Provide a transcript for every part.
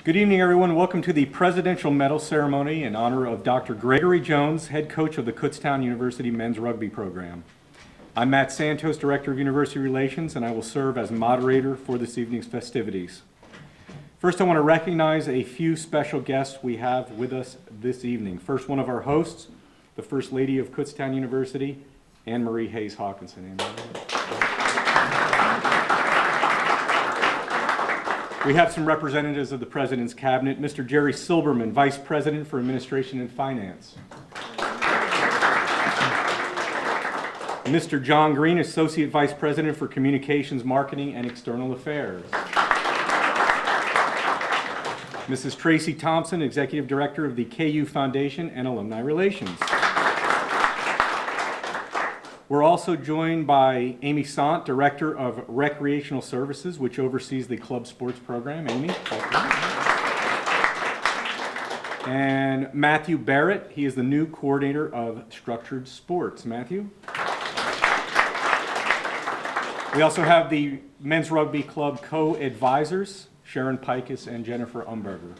Good evening, everyone. Welcome to the Presidential Medal Ceremony in honor of Dr. Gregory Jones, head coach of the Kutztown University men's rugby program. I'm Matt Santos, Director of University Relations, and I will serve as moderator for this evening's festivities. First, I want to recognize a few special guests we have with us this evening. First, one of our hosts, the First Lady of Kutztown University, Anne Marie Hayes Hawkinson. We have some representatives of the President's Cabinet. Mr. Jerry Silberman, Vice President for Administration and Finance. Mr. John Green, Associate Vice President for Communications, Marketing, and External Affairs. Mrs. Tracy Thompson, Executive Director of the KU Foundation and Alumni Relations. We're also joined by Amy Sant, Director of Recreational Services, which oversees the club sports program. Amy, welcome. And Matthew Barrett, he is the new Coordinator of Structured Sports. Matthew? We also have the Men's Rugby Club co-advisors, Sharon Pikus and Jennifer Umberger.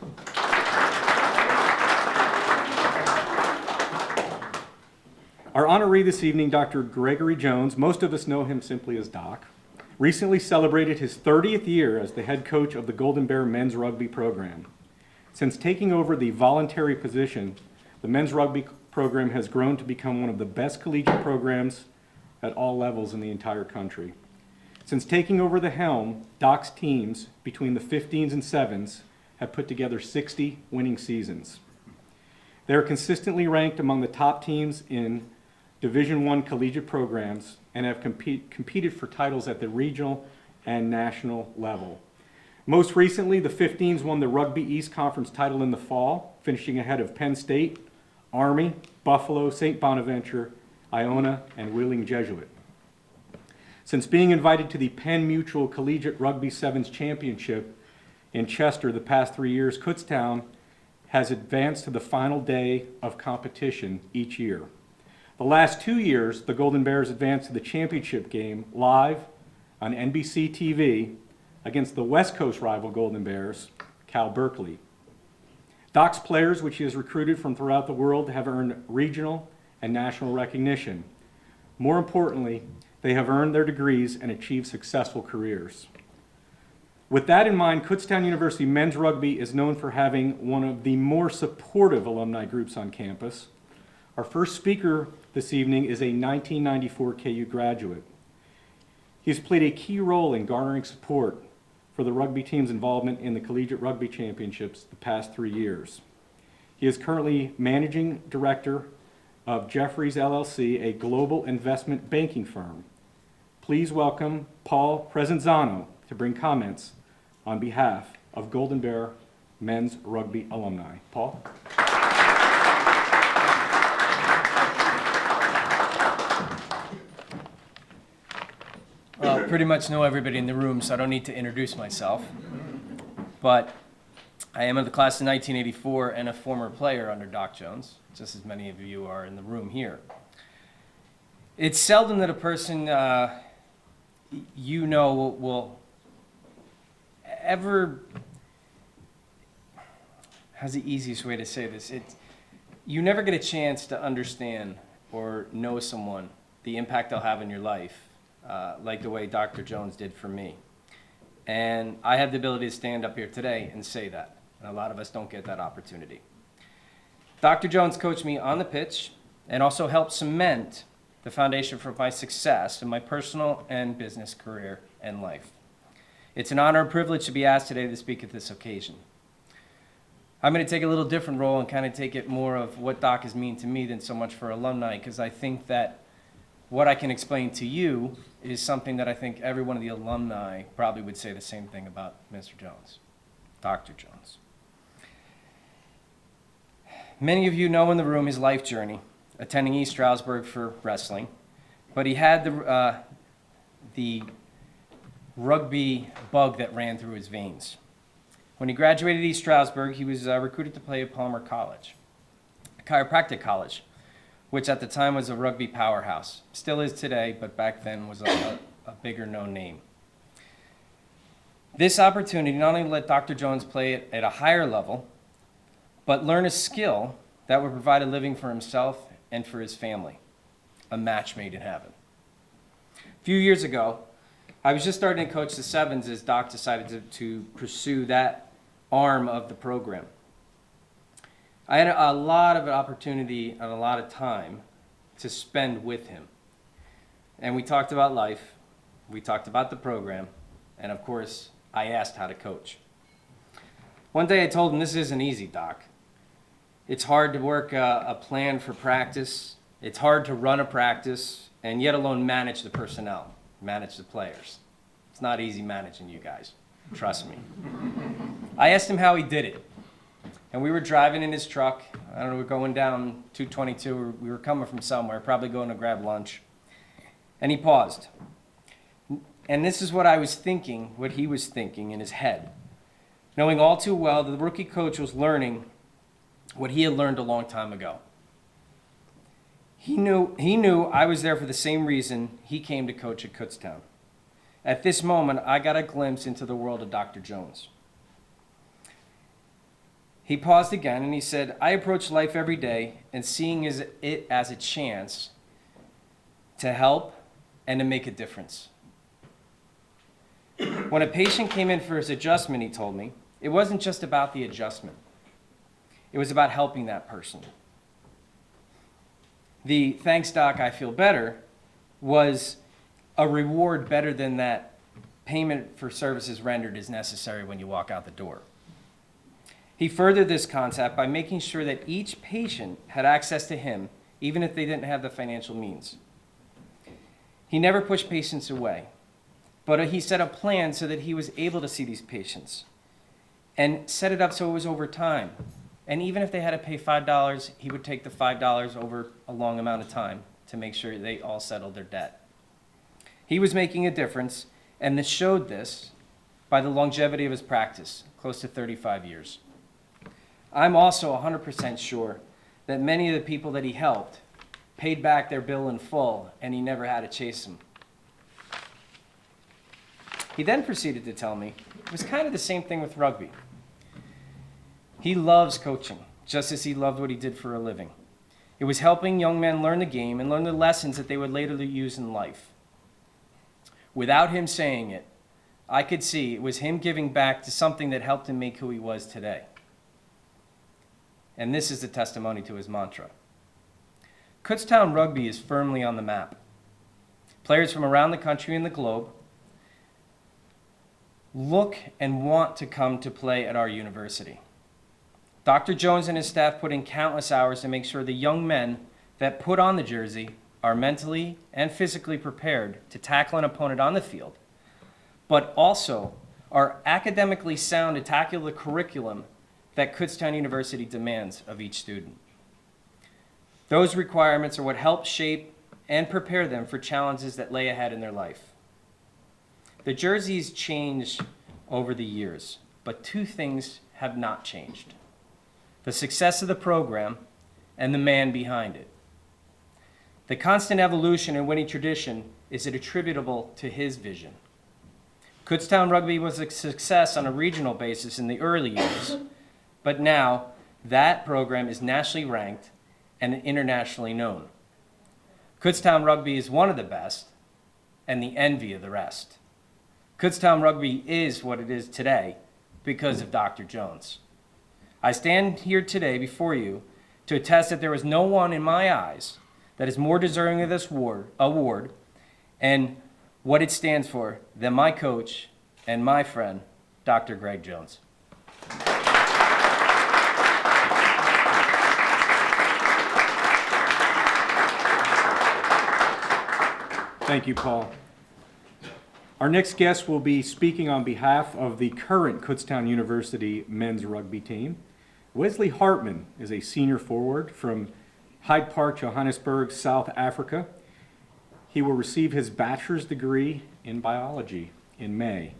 Our honoree this evening, Dr. Gregory Jones, most of us know him simply as Doc, recently celebrated his 30th year as the head coach of the Golden Bear men's rugby program. Since taking over the voluntary position, the men's rugby program has grown to become one of the best collegiate programs at all levels in the entire country. Since taking over the helm, Doc's teams, between the 15s and 7s, have put together 60 winning seasons. They are consistently ranked among the top teams in Division I collegiate programs and have competed for titles at the regional and national level. Most recently, the 15s won the Rugby East Conference title in the fall, finishing ahead of Penn State, Army, Buffalo, St. Bonaventure, Iona, and Wheeling Jesuit. Since being invited to the Penn Mutual Collegiate Rugby Sevens Championship in Chester the past 3 years, Kutztown has advanced to the final day of competition each year. The last 2 years, the Golden Bears advanced to the championship game live on NBC TV against the West Coast rival Golden Bears, Cal Berkeley. Doc's players, which he has recruited from throughout the world, have earned regional and national recognition. More importantly, they have earned their degrees and achieved successful careers. With that in mind, Kutztown University men's rugby is known for having one of the more supportive alumni groups on campus. Our first speaker this evening is a 1994 KU graduate. He has played a key role in garnering support for the rugby team's involvement in the Collegiate Rugby Championships the past 3 years. He is currently Managing Director of Jefferies LLC, a global investment banking firm. Please welcome Paul Presinzano to bring comments on behalf of Golden Bear men's rugby alumni. Paul? Well, pretty much know everybody in the room, so I don't need to introduce myself. But I am of the class of 1984 and a former player under Doc Jones, just as many of you are in the room here. It's seldom that a person will ever, how's the easiest way to say this? You never get a chance to understand or know someone, the impact they'll have in your life, like the way Dr. Jones did for me. And I have the ability to stand up here today and say that, and a lot of us don't get that opportunity. Dr. Jones coached me on the pitch and also helped cement the foundation for my success in my personal and business career and life. It's an honor and privilege to be asked today to speak at this occasion. I'm going to take a little different role and kind of take it more of what Doc has mean to me than so much for alumni, because I think that what I can explain to you is something that I think every one of the alumni probably would say the same thing about Mr. Jones, Dr. Jones. Many of you know in the room his life journey, attending East Stroudsburg for wrestling, but he had the rugby bug that ran through his veins. When he graduated East Stroudsburg, he was recruited to play at Palmer College, a chiropractic college, which at the time was a rugby powerhouse. Still is today, but back then was a bigger known name. This opportunity not only let Dr. Jones play at a higher level, but learn a skill that would provide a living for himself and for his family, a match made in heaven. A few years ago, I was just starting to coach the sevens as Doc decided to pursue that arm of the program. I had a lot of opportunity and a lot of time to spend with him. And we talked about life, we talked about the program, and of course, I asked how to coach. One day I told him, "This isn't easy, Doc. It's hard to work a plan for practice. It's hard to run a practice, and yet alone manage the personnel, manage the players. It's not easy managing you guys, trust me." I asked him how he did it. And we were driving in his truck. I don't know, we were going down 222. We were coming from somewhere, probably going to grab lunch. And he paused. And this is what I was thinking, what he was thinking in his head. Knowing all too well that the rookie coach was learning what he had learned a long time ago. He knew I was there for the same reason he came to coach at Kutztown. At this moment, I got a glimpse into the world of Dr. Jones. He paused again and he said, "I approach life every day and seeing it as a chance to help and to make a difference." When a patient came in for his adjustment, he told me, it wasn't just about the adjustment. It was about helping that person. The "thanks, Doc, I feel better" was a reward better than that payment for services rendered is necessary when you walk out the door. He furthered this concept by making sure that each patient had access to him, even if they didn't have the financial means. He never pushed patients away, but he set up plans so that he was able to see these patients and set it up so it was over time. And even if they had to pay $5, he would take the $5 over a long amount of time to make sure they all settled their debt. He was making a difference, and this showed this by the longevity of his practice, close to 35 years. I'm also 100% sure that many of the people that he helped paid back their bill in full, and he never had to chase them. He then proceeded to tell me it was kind of the same thing with rugby. He loves coaching, just as he loved what he did for a living. It was helping young men learn the game and learn the lessons that they would later use in life. Without him saying it, I could see it was him giving back to something that helped him make who he was today. And this is the testimony to his mantra. Kutztown Rugby is firmly on the map. Players from around the country and the globe look and want to come to play at our university. Dr. Jones and his staff put in countless hours to make sure the young men that put on the jersey are mentally and physically prepared to tackle an opponent on the field, but also are academically sound to tackle the curriculum that Kutztown University demands of each student. Those requirements are what help shape and prepare them for challenges that lay ahead in their life. The jerseys changed over the years, but two things have not changed: the success of the program and the man behind it. The constant evolution and winning tradition is attributable to his vision. Kutztown Rugby was a success on a regional basis in the early years, but now that program is nationally ranked and internationally known. Kutztown Rugby is one of the best and the envy of the rest. Kutztown Rugby is what it is today because of Dr. Jones. I stand here today before you to attest that there is no one in my eyes that is more deserving of this award and what it stands for than my coach and my friend, Dr. Greg Jones. Thank you, Paul. Our next guest will be speaking on behalf of the current Kutztown University men's rugby team. Wesley Hartmann is a senior forward from Hyde Park, Johannesburg, South Africa. He will receive his bachelor's degree in biology in May.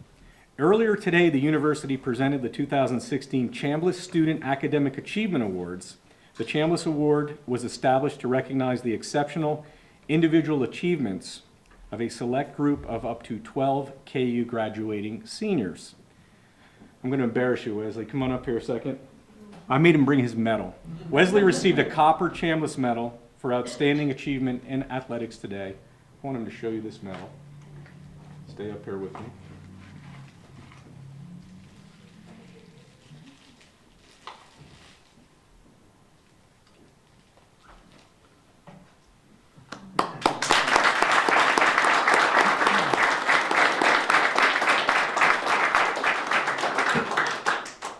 Earlier today, the university presented the 2016 Chambliss Student Academic Achievement Awards. The Chambliss Award was established to recognize the exceptional individual achievements of a select group of up to 12 KU graduating seniors. I'm going to embarrass you, Wesley. Come on up here a second. I made him bring his medal. Wesley received a copper Chambliss medal for outstanding achievement in athletics today. I want him to show you this medal. Stay up here with me.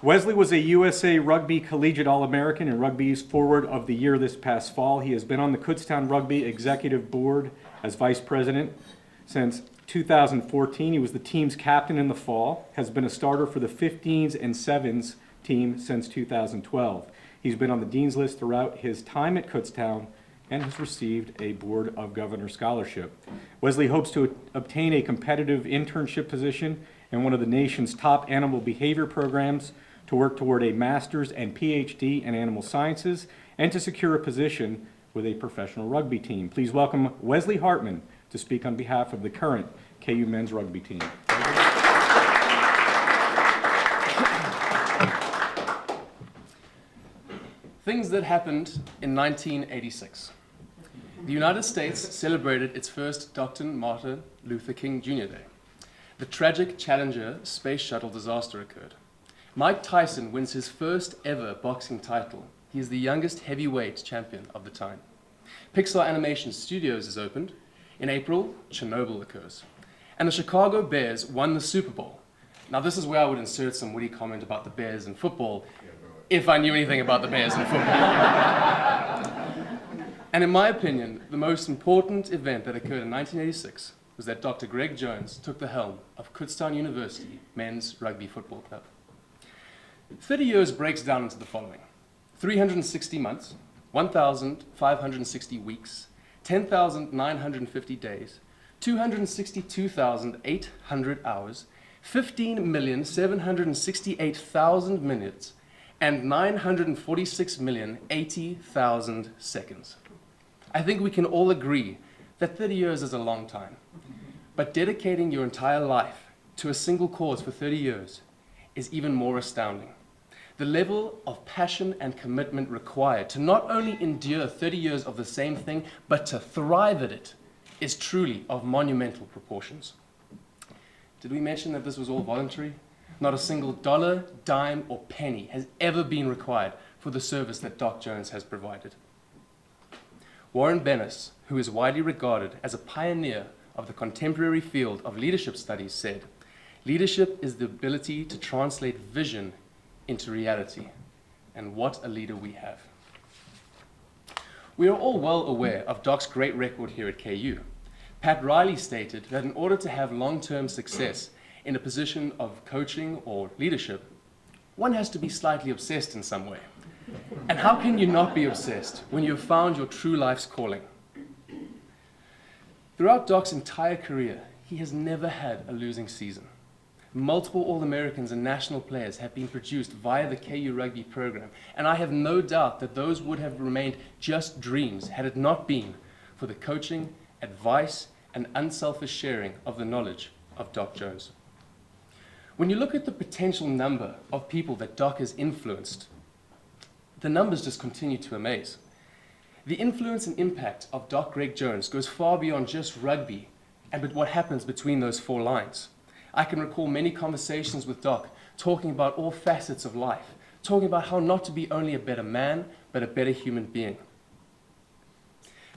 Wesley was a USA Rugby Collegiate All-American and Rugby's Forward of the Year this past fall. He has been on the Kutztown Rugby Executive Board as Vice President since 2014. He was the team's captain in the fall, has been a starter for the 15s and 7s team since 2012. He's been on the Dean's List throughout his time at Kutztown and has received a Board of Governors scholarship. Wesley hopes to obtain a competitive internship position in one of the nation's top animal behavior programs, to work toward a master's and PhD in animal sciences, and to secure a position with a professional rugby team. Please welcome Wesley Hartmann to speak on behalf of the current KU men's rugby team. Things that happened in 1986. The United States celebrated its first Dr. Martin Luther King Jr. Day. The tragic Challenger space shuttle disaster occurred. Mike Tyson wins his first ever boxing title. He is the youngest heavyweight champion of the time. Pixar Animation Studios is opened. In April, Chernobyl occurs. And the Chicago Bears won the Super Bowl. Now this is where I would insert some witty comment about the Bears and football, if I knew anything about the Bears and football. And in my opinion, the most important event that occurred in 1986 was that Dr. Greg Jones took the helm of Kutztown University men's rugby football club. 30 years breaks down into the following: 360 months, 1,560 weeks, 10,950 days, 262,800 hours, 15,768,000 minutes, and 946,080,000 seconds. I think we can all agree that 30 years is a long time, but dedicating your entire life to a single cause for 30 years is even more astounding. The level of passion and commitment required to not only endure 30 years of the same thing, but to thrive at it, is truly of monumental proportions. Did we mention that this was all voluntary? Not a single dollar, dime, or penny has ever been required for the service that Doc Jones has provided. Warren Bennis, who is widely regarded as a pioneer of the contemporary field of leadership studies, said, "Leadership is the ability to translate vision into reality." And what a leader we have. We are all well aware of Doc's great record here at KU. Pat Riley stated that in order to have long-term success in a position of coaching or leadership, one has to be slightly obsessed in some way. And how can you not be obsessed when you have found your true life's calling? Throughout Doc's entire career, he has never had a losing season. Multiple All-Americans and national players have been produced via the KU Rugby program, and I have no doubt that those would have remained just dreams had it not been for the coaching, advice, and unselfish sharing of the knowledge of Doc Jones. When you look at the potential number of people that Doc has influenced, the numbers just continue to amaze. The influence and impact of Doc Greg Jones goes far beyond just rugby and what happens between those four lines. I can recall many conversations with Doc talking about all facets of life, talking about how not to be only a better man, but a better human being.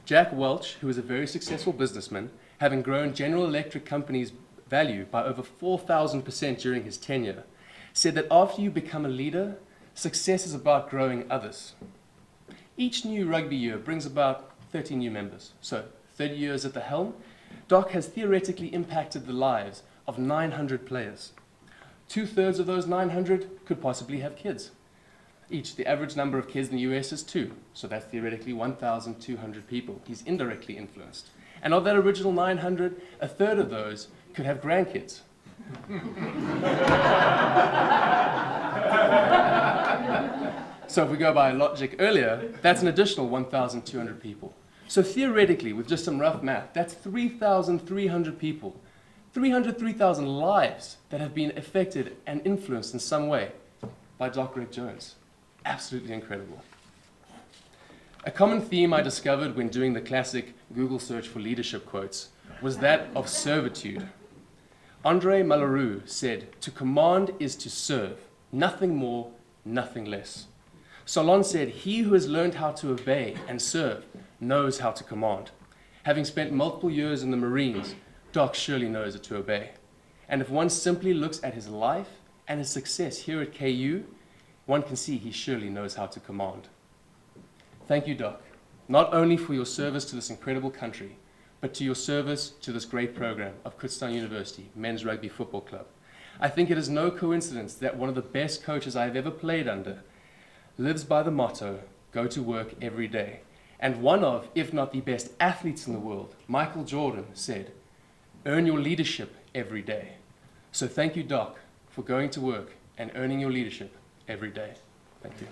Jack Welch, who is a very successful businessman, having grown General Electric Company's value by over 4,000% during his tenure, said that after you become a leader, success is about growing others. Each new rugby year brings about 30 new members. So 30 years at the helm, Doc has theoretically impacted the lives of 900 players. 2/3 of those 900 could possibly have kids. Each, the average number of kids in the US is 2, so that's theoretically 1,200 people he's indirectly influenced. And of that original 900, 1/3 of those could have grandkids. So if we go by logic earlier, that's an additional 1,200 people. So theoretically, with just some rough math, that's 3,300 people 303,000 lives that have been affected and influenced in some way by Doc Greg Jones. Absolutely incredible. A common theme I discovered when doing the classic Google search for leadership quotes was that of servitude. Andre Malraux said, "To command is to serve, nothing more, nothing less." Solon said, "He who has learned how to obey and serve knows how to command." Having spent multiple years in the Marines, Doc surely knows how to obey. And if one simply looks at his life and his success here at KU, one can see he surely knows how to command. Thank you, Doc, not only for your service to this incredible country, but to your service to this great program of Kutztown University Men's Rugby Football Club. I think it is no coincidence that one of the best coaches I have ever played under lives by the motto, go to work every day. And one of, if not the best athletes in the world, Michael Jordan, said, earn your leadership every day. So thank you, Doc, for going to work and earning your leadership every day. Thank you.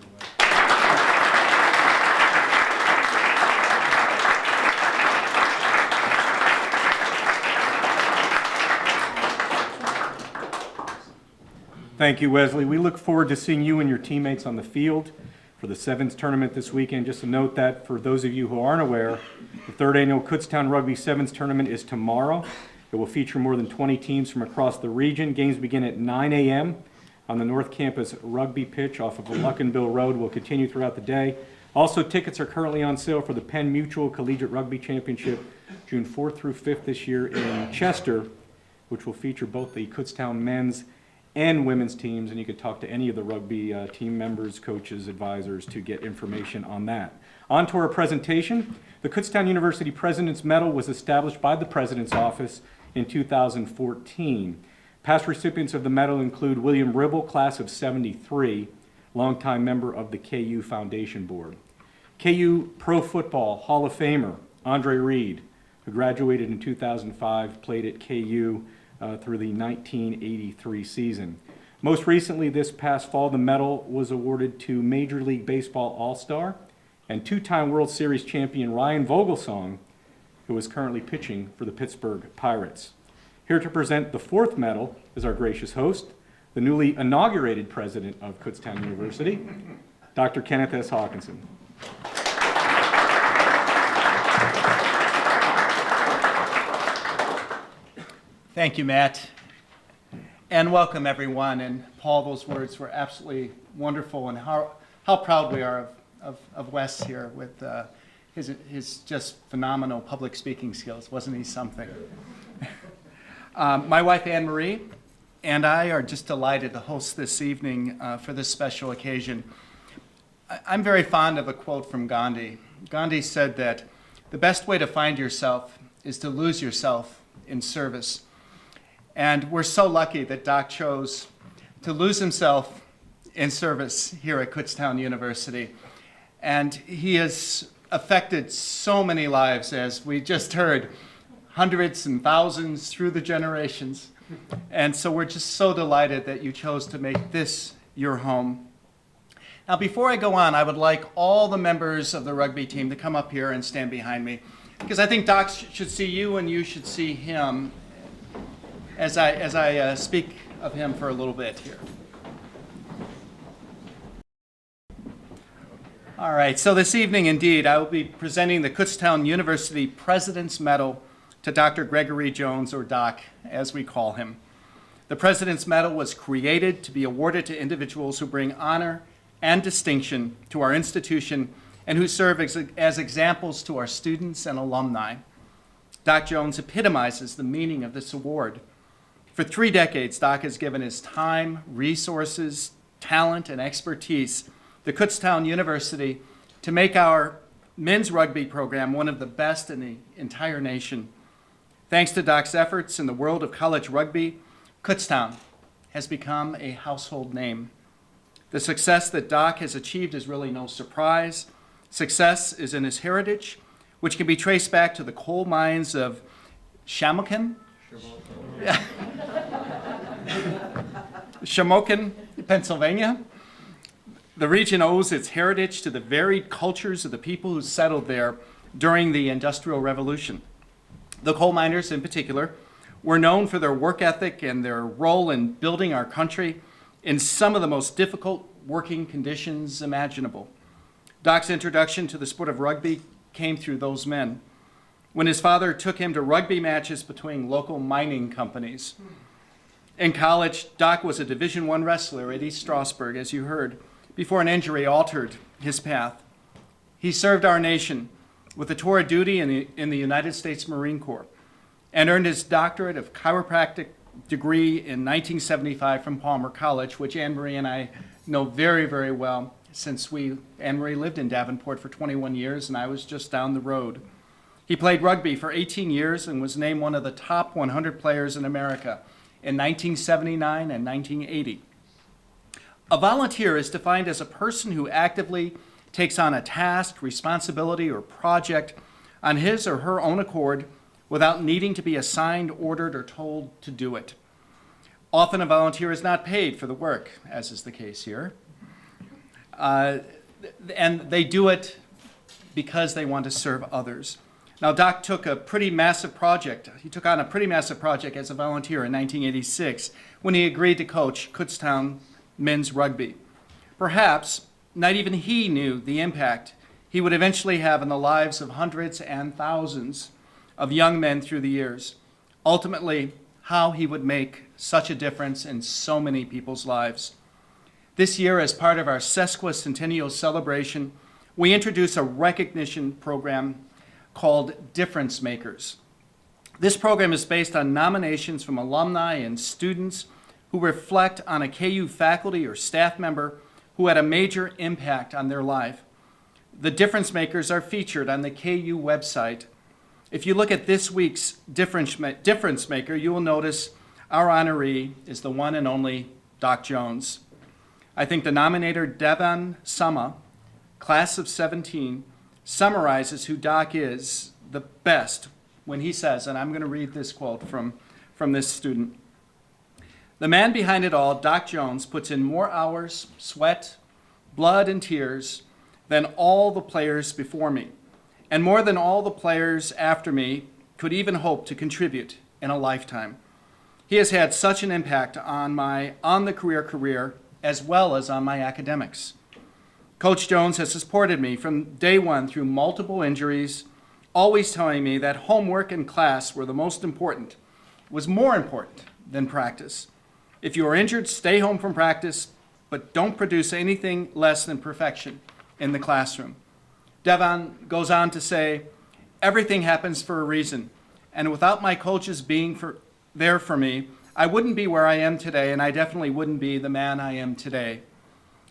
Thank you, Wesley. We look forward to seeing you and your teammates on the field for the Sevens tournament this weekend. Just to note that for those of you who aren't aware, the third annual Kutztown Rugby Sevens tournament is tomorrow. It will feature more than 20 teams from across the region. Games begin at 9 a.m. on the North Campus rugby pitch off of Luckenbill Road. Will continue throughout the day. Also, tickets are currently on sale for the Penn Mutual Collegiate Rugby Championship, June 4th through 5th this year in Chester, which will feature both the Kutztown men's and women's teams, and you could talk to any of the rugby team members, coaches, advisors to get information on that. On to our presentation. The Kutztown University President's Medal was established by the President's Office in 2014. Past recipients of the medal include William Ribble, class of 73, longtime member of the KU Foundation Board. KU Pro Football Hall of Famer Andre Reed, who graduated in 2005, played at KU through the 1983 season. Most recently, this past fall, the medal was awarded to Major League Baseball All-Star and two-time World Series champion Ryan Vogelsong, who is currently pitching for the Pittsburgh Pirates. Here to present the fourth medal is our gracious host, the newly inaugurated president of Kutztown University, Dr. Kenneth S. Hawkinson. Thank you, Matt, and welcome everyone. And Paul, those words were absolutely wonderful, and how proud we are of Wes here with his just phenomenal public speaking skills. Wasn't he something? My wife Anne Marie and I are just delighted to host this evening for this special occasion. I'm very fond of a quote from Gandhi. Gandhi said that the best way to find yourself is to lose yourself in service. And we're so lucky that Doc chose to lose himself in service here at Kutztown University. And he has affected so many lives, as we just heard, hundreds and thousands through the generations. And so we're just so delighted that you chose to make this your home. Now, before I go on, I would like all the members of the rugby team to come up here and stand behind me, because I think Doc should see you and you should see him as I speak of him for a little bit here. All right, so this evening, indeed, I will be presenting the Kutztown University President's Medal to Dr. Gregory Jones, or Doc, as we call him. The President's Medal was created to be awarded to individuals who bring honor and distinction to our institution and who serve as examples to our students and alumni. Doc Jones epitomizes the meaning of this award. For 3 decades, Doc has given his time, resources, talent, and expertise to Kutztown University to make our men's rugby program one of the best in the entire nation. Thanks to Doc's efforts in the world of college rugby, Kutztown has become a household name. The success that Doc has achieved is really no surprise. Success is in his heritage, which can be traced back to the coal mines of Shamokin, Pennsylvania. The region owes its heritage to the varied cultures of the people who settled there during the Industrial Revolution. The coal miners, in particular, were known for their work ethic and their role in building our country in some of the most difficult working conditions imaginable. Doc's introduction to the sport of rugby came through those men, when his father took him to rugby matches between local mining companies. In college, Doc was a Division I wrestler at East Stroudsburg, as you heard, before an injury altered his path. He served our nation with a tour of duty in the United States Marine Corps and earned his doctorate of chiropractic degree in 1975 from Palmer College, which Anne-Marie and I know very, very well, since Anne-Marie lived in Davenport for 21 years and I was just down the road. He played rugby for 18 years and was named one of the top 100 players in America in 1979 and 1980. A volunteer is defined as a person who actively takes on a task, responsibility, or project on his or her own accord without needing to be assigned, ordered, or told to do it. Often a volunteer is not paid for the work, as is the case here. And they do it because they want to serve others. Now, Doc took a pretty massive project. He took on a pretty massive project as a volunteer in 1986 when he agreed to coach Kutztown men's rugby. Perhaps not even he knew the impact he would eventually have in the lives of hundreds and thousands of young men through the years. Ultimately, how he would make such a difference in so many people's lives. This year, as part of our sesquicentennial celebration, we introduce a recognition program called Difference Makers. This program is based on nominations from alumni and students who reflect on a KU faculty or staff member who had a major impact on their life. The Difference Makers are featured on the KU website. If you look at this week's Difference Maker, you will notice our honoree is the one and only Doc Jones. I think the nominator, Devan Sama, class of 17, summarizes who Doc is the best when he says, and I'm going to read this quote from this student. "The man behind it all, Doc Jones, puts in more hours, sweat, blood, and tears than all the players before me, and more than all the players after me could even hope to contribute in a lifetime. He has had such an impact on my on-the-career as well as on my academics. Coach Jones has supported me from day one through multiple injuries, always telling me that homework and class were the most important, was more important than practice. If you are injured, stay home from practice, but don't produce anything less than perfection in the classroom." Devan goes on to say, "Everything happens for a reason, and without my coaches being there for me, I wouldn't be where I am today, and I definitely wouldn't be the man I am today.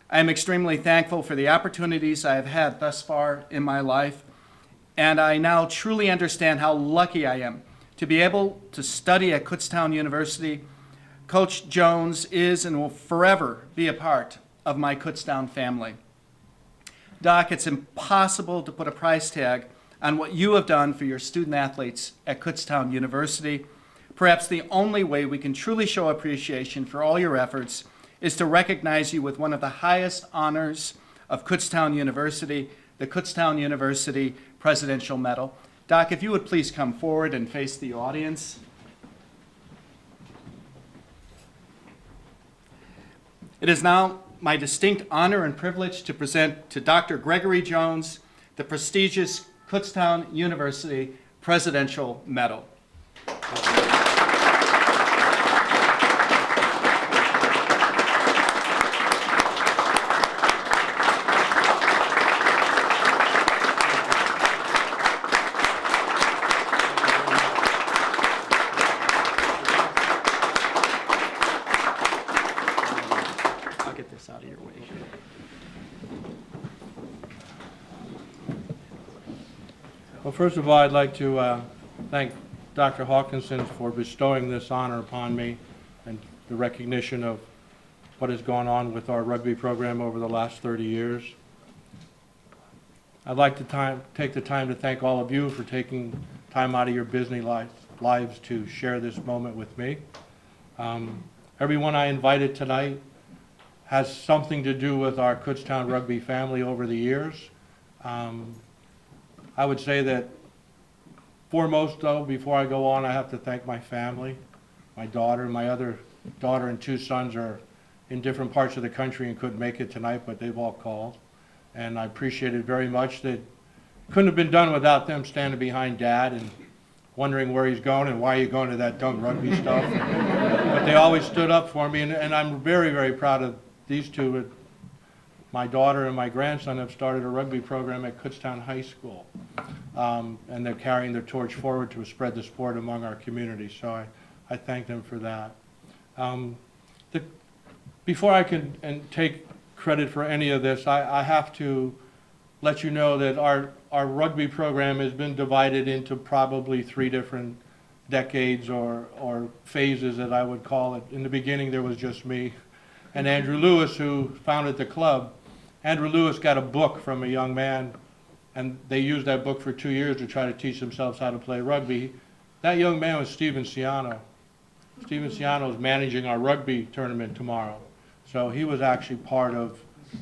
I am extremely thankful for the opportunities I have had thus far in my life, and I now truly understand how lucky I am to be able to study at Kutztown University. Coach Jones is and will forever be a part of my Kutztown family." Doc, it's impossible to put a price tag on what you have done for your student athletes at Kutztown University. Perhaps the only way we can truly show appreciation for all your efforts is to recognize you with one of the highest honors of Kutztown University, the Kutztown University Presidential Medal. Doc, if you would please come forward and face the audience. It is now my distinct honor and privilege to present to Dr. Gregory Jones the prestigious Kutztown University Presidential Medal. I'll get this out of your way here. Well, first of all, I'd like to thank Dr. Hawkinson for bestowing this honor upon me and the recognition of what has gone on with our rugby program over the last 30 years. I'd like to take the time to thank all of you for taking time out of your busy lives to share this moment with me. Everyone I invited tonight has something to do with our Kutztown rugby family over the years. I would say that Foremost, though, before I go on, I have to thank my family, my daughter. My other daughter and two sons are in different parts of the country and couldn't make it tonight, but they've all called. And I appreciate it very much. That couldn't have been done without them standing behind Dad and wondering where he's going and why you're going to that dumb rugby stuff. But they always stood up for me, and I'm very, very proud of these two. My daughter and my grandson have started a rugby program at Kutztown High School, and they're carrying their torch forward to spread the sport among our community, so I thank them for that. Before I can take credit for any of this, I have to let you know that our rugby program has been divided into probably 3 different decades or phases, as I would call it. In the beginning, there was just me and Andrew Lewis, who founded the club. Andrew Lewis got a book from a young man, and they used that book for 2 years to try to teach themselves how to play rugby. That young man was Steven Ciano. Steven Ciano is managing our rugby tournament tomorrow. So he was actually part of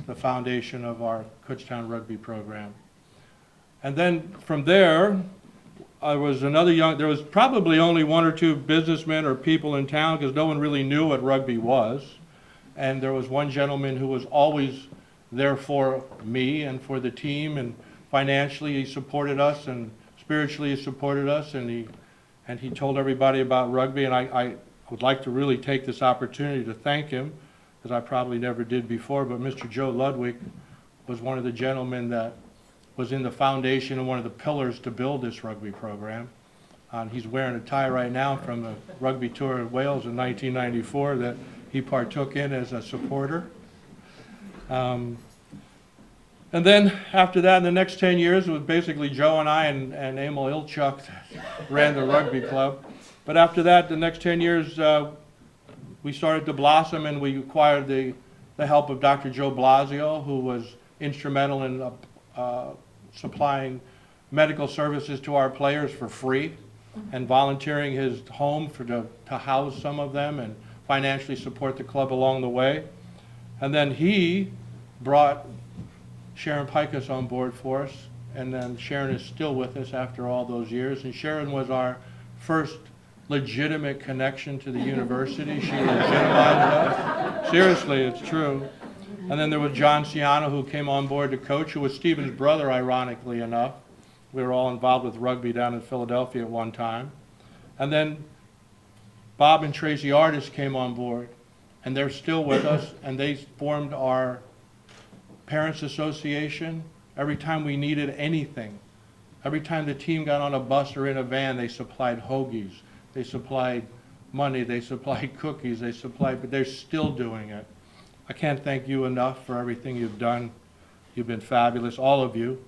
the foundation of our Kutztown rugby program. And then from there, there was probably only 1 or 2 businessmen or people in town, because no one really knew what rugby was. And there was one gentleman who was always there for me and for the team, and financially he supported us, and spiritually he supported us, and he told everybody about rugby. And I would like to really take this opportunity to thank him, because I probably never did before, but Mr. Joe Ludwig was one of the gentlemen that was in the foundation and one of the pillars to build this rugby program. He's wearing a tie right now from the rugby tour of Wales in 1994 that he partook in as a supporter. And then after that, in the next 10 years, it was basically Joe and I and Emil Ilchuk ran the rugby club. But after that, the next 10 years, we started to blossom, and we acquired the help of Dr. Joe Blasio, who was instrumental in supplying medical services to our players for free, and volunteering his home to house some of them and financially support the club along the way. And then he brought Sharon Pikus on board for us, and then Sharon is still with us after all those years. And Sharon was our first legitimate connection to the university. She legitimized us. Seriously, it's true. And then there was John Ciano, who came on board to coach, who was Stephen's brother, ironically enough. We were all involved with rugby down in Philadelphia at one time. And then Bob and Tracy Artis came on board, and they're still with us, and they formed our Parents Association. Every time we needed anything, every time the team got on a bus or in a van, they supplied hoagies, they supplied money, they supplied cookies, but they're still doing it. I can't thank you enough for everything you've done. You've been fabulous, all of you.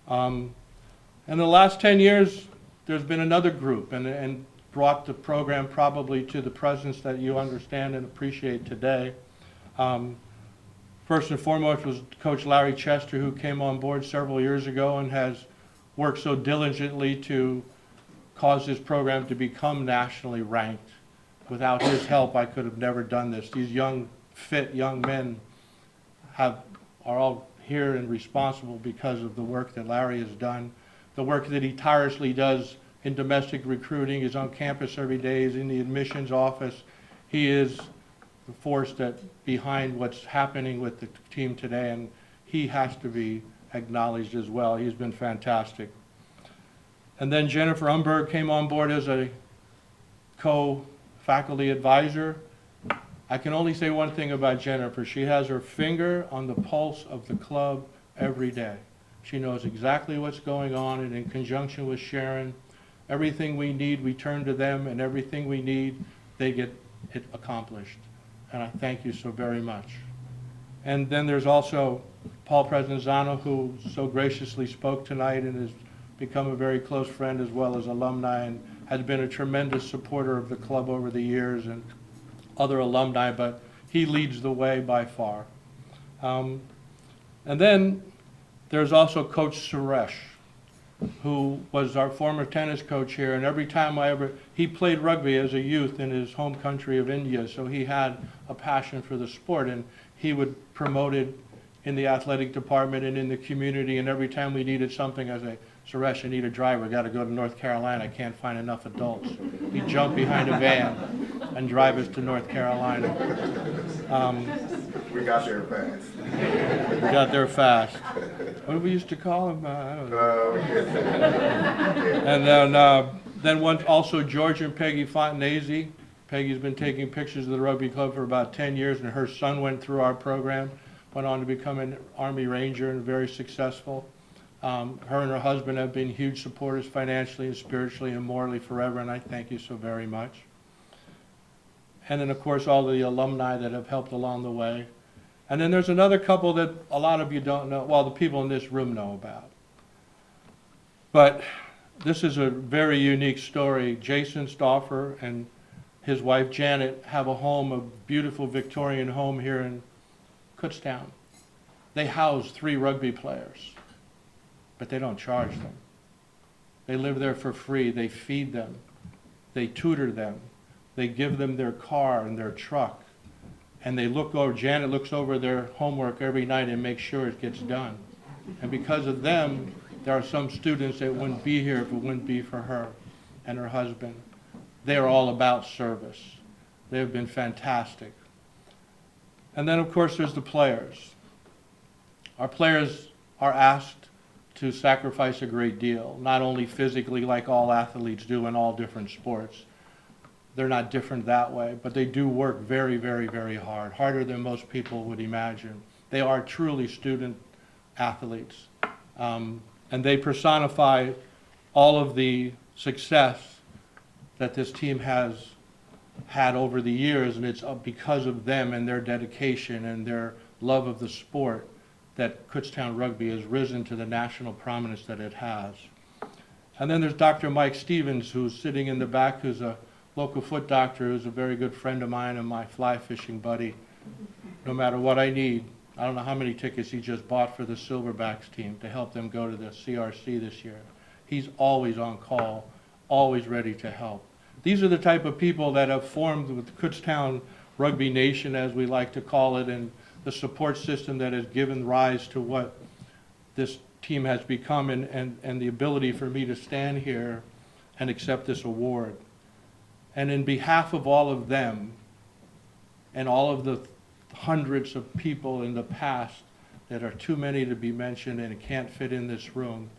In the last 10 years, there's been another group, and brought the program probably to the presence that you understand and appreciate today. First and foremost was Coach Larry Chester, who came on board several years ago and has worked so diligently to cause this program to become nationally ranked. Without his help, I could have never done this. These young, fit young men are all here and responsible because of the work that Larry has done, the work that he tirelessly does in domestic recruiting. He's on campus every day, he's in the admissions office. He is the force behind what's happening with the team today, and he has to be acknowledged as well. He's been fantastic. And then Jennifer Umberg came on board as a co-faculty advisor. I can only say one thing about Jennifer. She has her finger on the pulse of the club every day. She knows exactly what's going on, and in conjunction with Sharon, everything we need, we turn to them, and everything we need, they get it accomplished. And I thank you so very much. And then there's also Paul Presinzano, who so graciously spoke tonight and has become a very close friend as well as alumni, and has been a tremendous supporter of the club over the years, and other alumni, but he leads the way by far. And then there's also Coach Suresh, who was our former tennis coach here, and every time he played rugby as a youth in his home country of India, so he had a passion for the sport, and he would promote it in the athletic department and in the community, and every time we needed something as a Suresh, I need a driver, got to go to North Carolina, I can't find enough adults. He'd jump behind a van and drive us to North Carolina. We got there fast. We got there fast. What did we used to call him? I don't know. And then also George and Peggy Fontanese. Peggy's been taking pictures of the rugby club for about 10 years, and her son went through our program, went on to become an Army Ranger and very successful. Her and her husband have been huge supporters financially and spiritually and morally forever, and I thank you so very much. And then, of course, all the alumni that have helped along the way. And then there's another couple that a lot of you don't know, well, the people in this room know about. But this is a very unique story. Jason Stauffer and his wife Janet have a home, a beautiful Victorian home here in Kutztown. They house 3 rugby players, but they don't charge them. They live there for free. They feed them. They tutor them. They give them their car and their truck. And they look over, Janet looks over their homework every night and makes sure it gets done. And because of them, there are some students that wouldn't be here if it wouldn't be for her and her husband. They are all about service. They have been fantastic. And then, of course, there's the players. Our players are asked to sacrifice a great deal, not only physically like all athletes do in all different sports. They're not different that way, but they do work very, very, very hard, harder than most people would imagine. They are truly student athletes, and they personify all of the success that this team has had over the years, and it's because of them and their dedication and their love of the sport that Kutztown Rugby has risen to the national prominence that it has. And then there's Dr. Mike Stevens, who's sitting in the back, who's a local foot doctor, who's a very good friend of mine and my fly fishing buddy. No matter what I need, I don't know how many tickets he just bought for the Silverbacks team to help them go to the CRC this year. He's always on call, always ready to help. These are the type of people that have formed with Kutztown Rugby Nation, as we like to call it, and the support system that has given rise to what this team has become, and the ability for me to stand here and accept this award. And in behalf of all of them and all of the hundreds of people in the past that are too many to be mentioned and can't fit in this room,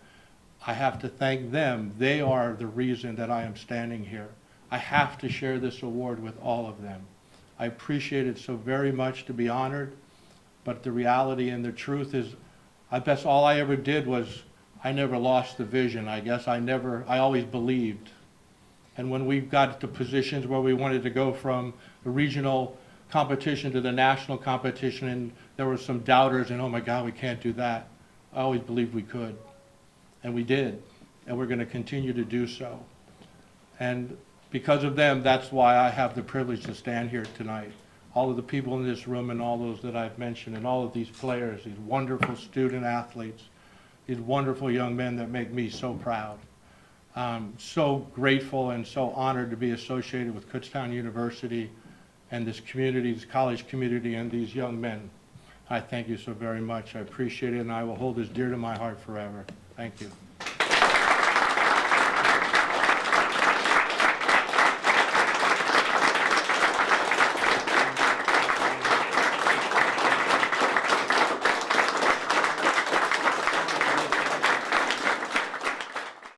I have to thank them. They are the reason that I am standing here. I have to share this award with all of them. I appreciate it so very much to be honored, but the reality and the truth is, I guess all I ever did was, I never lost the vision. I guess I always believed. And when we got to positions where we wanted to go from the regional competition to the national competition, and there were some doubters, and oh my God, we can't do that, I always believed we could. And we did, and we're going to continue to do so. And because of them, that's why I have the privilege to stand here tonight. All of the people in this room and all those that I've mentioned, and all of these players, these wonderful student athletes, these wonderful young men that make me so proud. I'm so grateful and so honored to be associated with Kutztown University and this community, this college community, and these young men. I thank you so very much. I appreciate it, and I will hold this dear to my heart forever. Thank you.